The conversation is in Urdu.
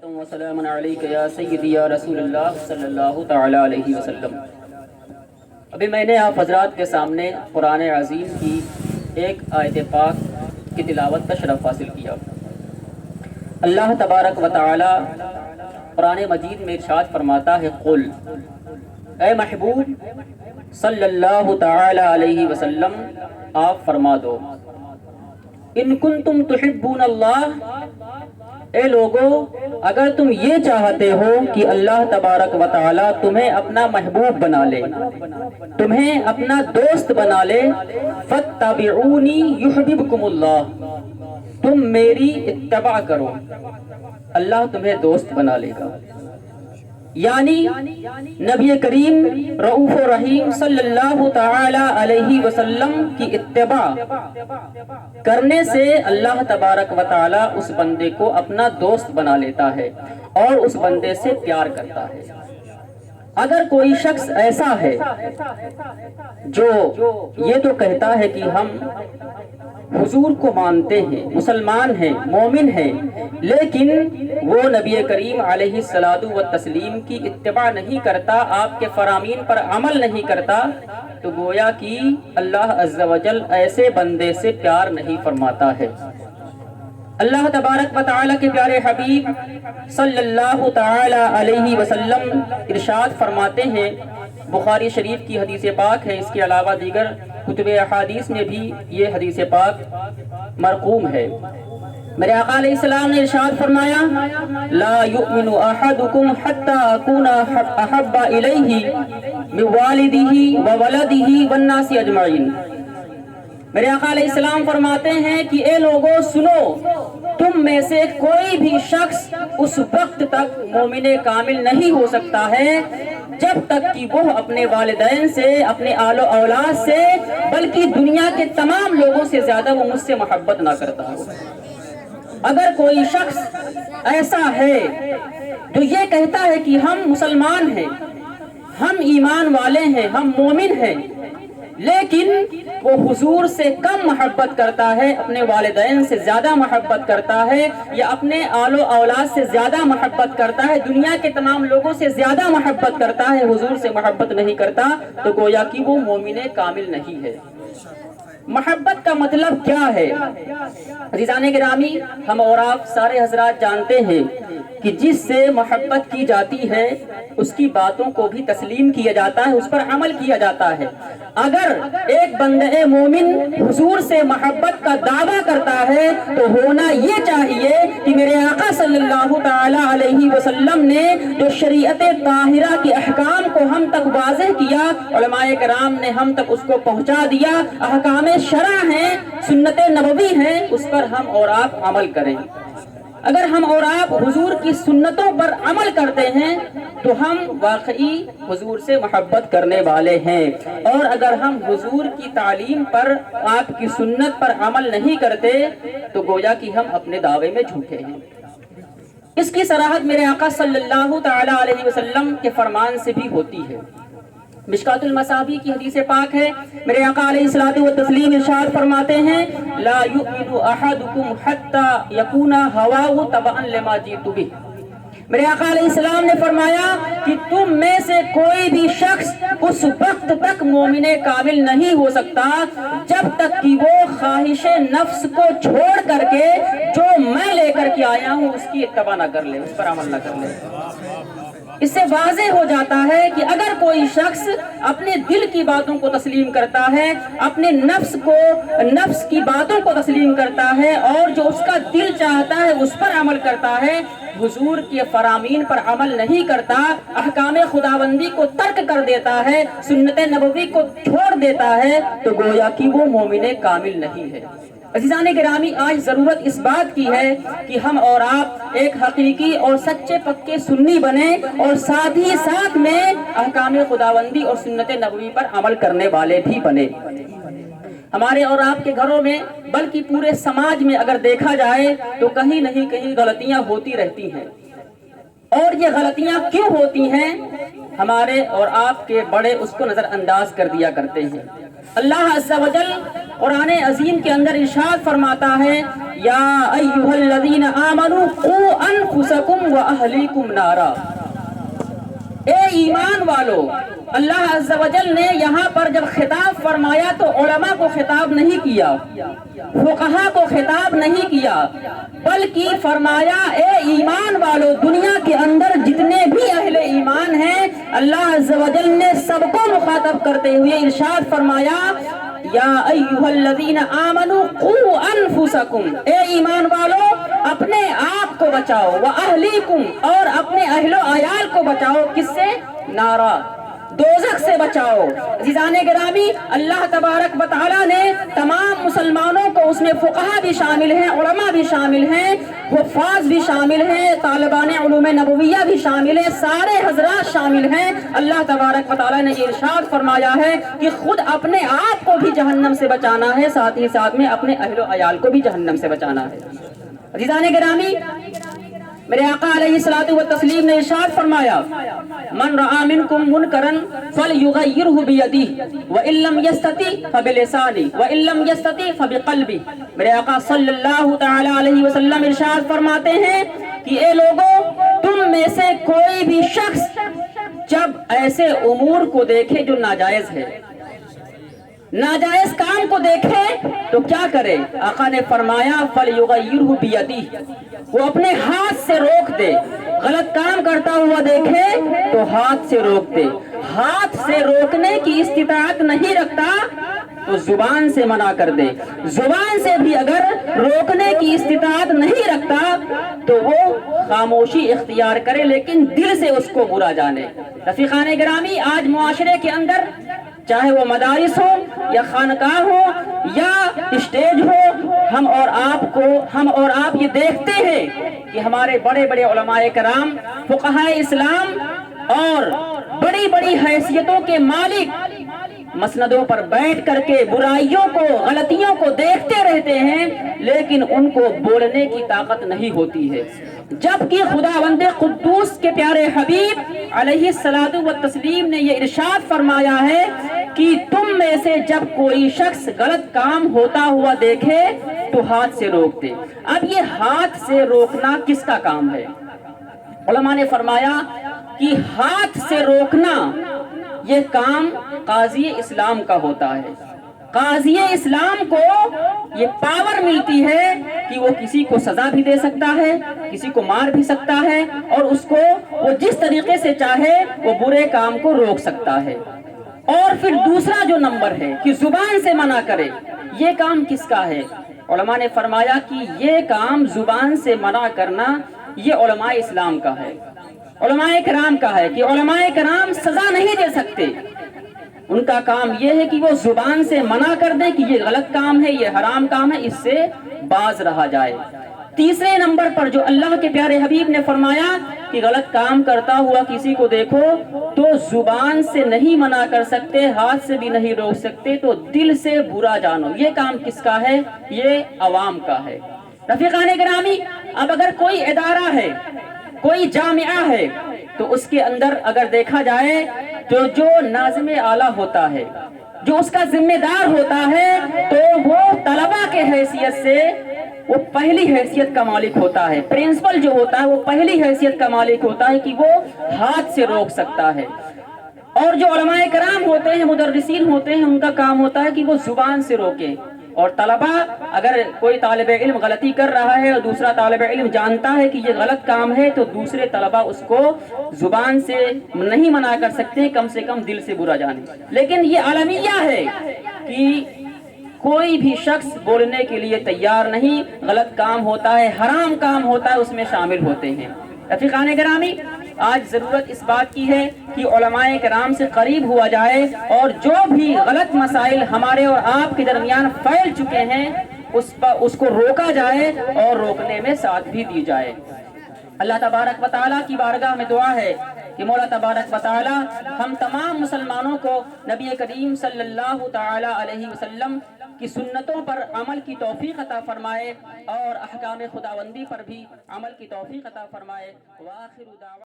وسلام علیک یا سیدی یا رسول اللہ صلی اللہ تعالی علیہ وسلم۔ ابھی میں نے آپ حضرات کے سامنے قرآن عظیم کی ایک آیت پاک کی تلاوت کا شرف حاصل کیا۔ اللہ تبارک و تعالی قرآن مجید میں ارشاد فرماتا ہے، قل، اے محبوب صلی اللہ تعالی علیہ وسلم آپ فرما دو، ان کنتم تحبون اللہ، اے لوگو اگر تم یہ چاہتے ہو کہ اللہ تبارک و تعالی تمہیں اپنا محبوب بنا لے، تمہیں اپنا دوست بنا لے، فاتبعونی یحببکم اللہ، تم میری اتباع کرو، اللہ تمہیں دوست بنا لے گا۔ یعنی نبی کریم رؤوف و رحیم صلی اللہ تعالی علیہ وسلم کی اتباع کرنے سے اللہ تبارک و تعالی اس بندے کو اپنا دوست بنا لیتا ہے اور اس بندے سے پیار کرتا ہے۔ اگر کوئی شخص ایسا ہے جو یہ تو کہتا ہے کہ ہم حضور کو مانتے ہیں، مسلمان ہیں، مومن ہیں، لیکن وہ نبی کریم علیہ الصلاۃ والتسلیم کی اتباع نہیں کرتا، آپ کے فرامین پر عمل نہیں کرتا، تو گویا کہ اللہ عز و جل ایسے بندے سے پیار نہیں فرماتا ہے۔ اللہ تبارک و تعالی کے پیارے حبیب صلی اللہ تعالی علیہ وسلم ارشاد فرماتے ہیں، بخاری شریف کی حدیث پاک ہے، اس کے علاوہ دیگر کتب احادیث میں بھی یہ حدیث پاک مرقوم ہے۔ میرے آقا علیہ السلام نے ارشاد فرمایا، لا یؤمن احدکم حتی اکون احب الیہ من والدہ وولدہ والناس اجمعین۔ میرے آقا علیہ السلام فرماتے ہیں کہ اے لوگوں سنو، تم میں سے کوئی بھی شخص اس وقت تک مومن کامل نہیں ہو سکتا ہے جب تک کہ وہ اپنے والدین سے، اپنے آل و اولاد سے، بلکہ دنیا کے تمام لوگوں سے زیادہ وہ مجھ سے محبت نہ کرتا ہو۔ اگر کوئی شخص ایسا ہے جو یہ کہتا ہے کہ ہم مسلمان ہیں، ہم ایمان والے ہیں، ہم مومن ہیں، لیکن وہ حضور سے کم محبت کرتا ہے، اپنے والدین سے زیادہ محبت کرتا ہے، یا اپنے آل و اولاد سے زیادہ محبت کرتا ہے، دنیا کے تمام لوگوں سے زیادہ محبت کرتا ہے، حضور سے محبت نہیں کرتا، تو گویا کہ وہ مومن کامل نہیں ہے۔ محبت کا مطلب کیا ہے؟ عزیزان گرامی، ہم اور آپ سارے حضرات جانتے ہیں کہ جس سے محبت کی جاتی ہے اس کی باتوں کو بھی تسلیم کیا جاتا ہے، اس پر عمل کیا جاتا ہے۔ اگر ایک بندہ مومن حضور سے محبت کا دعویٰ کرتا ہے تو ہونا یہ چاہیے کہ میرے آقا صلی اللہ تعالی علیہ وسلم نے جو شریعت طاہرہ کے احکام کو ہم تک واضح کیا، علماء کرام نے ہم تک اس کو پہنچا دیا، احکام شرع ہیں، سنت نبوی ہیں، اس پر ہم اور آپ عمل کریں۔ اگر ہم اور آپ حضور کی سنتوں پر عمل کرتے ہیں تو ہم واقعی حضور سے محبت کرنے والے ہیں، اور اگر ہم حضور کی تعلیم پر، آپ کی سنت پر عمل نہیں کرتے تو گویا کہ ہم اپنے دعوے میں جھوٹے ہیں۔ اس کی صراحت میرے آقا صلی اللہ تعالی علیہ وسلم کے فرمان سے بھی ہوتی ہے۔ مشکات المصابیح کی حدیث پاک ہے، میرے آقا علیہ الصلوۃ والتسلیم ارشاد فرماتے ہیں، لا یؤمن احدکم حتی یکون ہواہ تبعا لما جئت بہ۔ میرے آقا علیہ السلام نے فرمایا کہ تم میں سے کوئی بھی شخص اس وقت تک مومن کامل نہیں ہو سکتا جب تک کہ وہ خواہش نفس کو چھوڑ کر کے جو میں لے کر کے آیا ہوں اس کی اتباع نہ کر لے، اس پر عمل نہ کر لے۔ اس سے واضح ہو جاتا ہے کہ اگر کوئی شخص اپنے دل کی باتوں کو تسلیم کرتا ہے، اپنے نفس کی باتوں کو تسلیم کرتا ہے، اور جو اس کا دل چاہتا ہے اس پر عمل کرتا ہے، حضور کے فرامین پر عمل نہیں کرتا، احکام خداوندی کو ترک کر دیتا ہے، سنت نبوی کو چھوڑ دیتا ہے، تو گویا کہ وہ مومن کامل نہیں ہے۔ عزیزان گرامی، آج ضرورت اس بات کی ہے کہ ہم اور آپ ایک حقیقی اور سچے پکے سنی بنیں، اور ساتھ ہی ساتھ میں احکام خداوندی اور سنت نبوی پر عمل کرنے والے بھی بنیں۔ ہمارے اور آپ کے گھروں میں، بلکہ پورے سماج میں اگر دیکھا جائے تو کہیں نہیں کہیں غلطیاں ہوتی رہتی ہیں، اور یہ غلطیاں کیوں ہوتی ہیں؟ ہمارے اور آپ کے بڑے اس کو نظر انداز کر دیا کرتے ہیں۔ اللہ عز و جل قرآن عظیم کے اندر ارشاد فرماتا ہے یا ایھا الذین آمنوا قوا انفسکم واہلیکم نارا، اے ایمان والو۔ اللہ عز و جل نے یہاں پر جب خطاب فرمایا تو علماء کو خطاب نہیں کیا، فقہا کو خطاب نہیں کیا، بلکہ فرمایا اے ایمان والو، دنیا کے اندر جتنے بھی اہل ایمان ہیں اللہ عز و جل نے سب کو مخاطب کرتے ہوئے ارشاد فرمایا یا ایھا الذین آمنوا قوا انفسکم، اے ایمان والو اپنے آپ کو بچاؤ، واہلیکم اور اپنے اہل و عیال کو بچاؤ، کس سے؟ نارا، دوزخ سے بچاؤ۔ عزیزان گرامی، اللہ تبارک و تعالیٰ نے تمام مسلمانوں کو، اس میں فقہا بھی شامل ہیں، علماء بھی شامل ہیں، حفاظ بھی شامل ہیں، طالبان علوم نبویہ بھی شامل ہیں، سارے حضرات شامل ہیں۔ اللہ تبارک و تعالیٰ نے یہ ارشاد فرمایا ہے کہ خود اپنے آپ کو بھی جہنم سے بچانا ہے، ساتھ ہی ساتھ میں اپنے اہل و عیال کو بھی جہنم سے بچانا ہے۔ عزیزان گرامی، میرے آقا علیہ الصلوۃ والتسلیم نے ارشاد فرمایا من رأى منکم منکرا فلیغیرہ بیدہ وان لم یستطع فبلسانہ وان لم یستطع فبقلبہ۔ میرے آقا صلی اللہ تعالی علیہ وسلم ارشاد فرماتے ہیں کہ اے لوگوں، تم میں سے کوئی بھی شخص جب ایسے امور کو دیکھے جو ناجائز ہے، ناجائز کام کو دیکھے تو کیا کرے؟ آقا نے فرمایا فلیغیرہ بیدہ، وہ اپنے ہاتھ سے روک دے۔ غلط کام کرتا ہوا دیکھے تو ہاتھ سے روک دے۔ ہاتھ سے روکنے کی استطاعت نہیں رکھتا تو زبان سے منع کر دے۔ زبان سے بھی اگر روکنے کی استطاعت نہیں رکھتا تو وہ خاموشی اختیار کرے، لیکن دل سے اس کو برا جانے۔ رفیقان گرامی، آج معاشرے کے اندر چاہے وہ مدارس ہو یا خانقاہ ہو یا اسٹیج ہو، ہم اور آپ یہ دیکھتے ہیں کہ ہمارے بڑے بڑے علماء کرام، فقہائے اسلام اور بڑی بڑی حیثیتوں کے مالک مسندوں پر بیٹھ کر کے برائیوں کو، غلطیوں کو دیکھتے رہتے ہیں، لیکن ان کو بولنے کی طاقت نہیں ہوتی ہے، جبکہ خداوند قدوس کے پیارے حبیب علیہ الصلوۃ والتسلیم نے یہ ارشاد فرمایا ہے کہ تم میں سے جب کوئی شخص غلط کام ہوتا ہوا دیکھے تو ہاتھ سے روک دے۔ اب یہ ہاتھ سے روکنا کس کا کام ہے؟ علماء نے فرمایا کہ ہاتھ سے روکنا یہ کام قاضی اسلام کا ہوتا ہے۔ قاضی اسلام کو یہ پاور ملتی ہے کہ وہ کسی کو سزا بھی دے سکتا ہے، کسی کو مار بھی سکتا ہے، اور اس کو وہ جس طریقے سے چاہے وہ برے کام کو روک سکتا ہے۔ اور پھر دوسرا جو نمبر ہے کہ زبان سے منع کرے، یہ کام کس کا ہے؟ علماء نے فرمایا کہ یہ کام زبان سے منع کرنا یہ علماء اسلام کا ہے، علماء کرام کا ہے، کہ علماء کرام سزا نہیں دے سکتے۔ ان کا کام یہ ہے کہ وہ زبان سے منع کر دیں کہ یہ غلط کام ہے، یہ حرام کام ہے، اس سے باز رہا جائے۔ تیسرے نمبر پر جو اللہ کے پیارے حبیب نے فرمایا کہ غلط کام کرتا ہوا کسی کو دیکھو تو زبان سے نہیں منع کر سکتے، ہاتھ سے بھی نہیں روک سکتے، تو دل سے برا جانو۔ یہ کام کس کا ہے؟ یہ عوام کا ہے۔ رفیقان گرامی، اب اگر کوئی ادارہ ہے، کوئی جامعہ ہے، تو اس کے اندر اگر دیکھا جائے تو جو ناظم اعلیٰ ہوتا ہے، جو اس کا ذمہ دار ہوتا ہے، تو وہ طلبہ کے حیثیت سے وہ پہلی حیثیت کا مالک ہوتا ہے۔ پرنسپل جو ہوتا ہے وہ پہلی حیثیت کا مالک ہوتا ہے کہ وہ ہاتھ سے روک سکتا ہے۔ اور جو علماء کرام ہوتے ہیں، مدرسین ہوتے ہیں، ان کا کام ہوتا ہے کہ وہ زبان سے روکیں۔ اور طلبہ، اگر کوئی طالب علم غلطی کر رہا ہے اور دوسرا طالب علم جانتا ہے کہ یہ غلط کام ہے، تو دوسرے طلبہ اس کو زبان سے نہیں منع کر سکتے، کم سے کم دل سے برا جانے۔ لیکن یہ عالمیہ ہے کہ کوئی بھی شخص بولنے کے لیے تیار نہیں، غلط کام ہوتا ہے، حرام کام ہوتا ہے، اس میں شامل ہوتے ہیں۔ رفیقان گرامی، آج ضرورت اس بات کی ہے کہ علماء کرام سے قریب ہوا جائے، اور جو بھی غلط مسائل ہمارے اور آپ کے درمیان پھیل چکے ہیں اس کو روکا جائے اور روکنے میں ساتھ بھی دی جائے۔ اللہ تبارک و تعالیٰ کی بارگاہ میں دعا ہے کہ مولا تبارک و تعالیٰ ہم تمام مسلمانوں کو نبی کریم صلی اللہ تعالی علیہ وسلم کی سنتوں پر عمل کی توفیق عطا فرمائے، اور احکام خداوندی پر بھی عمل کی توفیق عطا فرمائے۔ وآخر دعوانا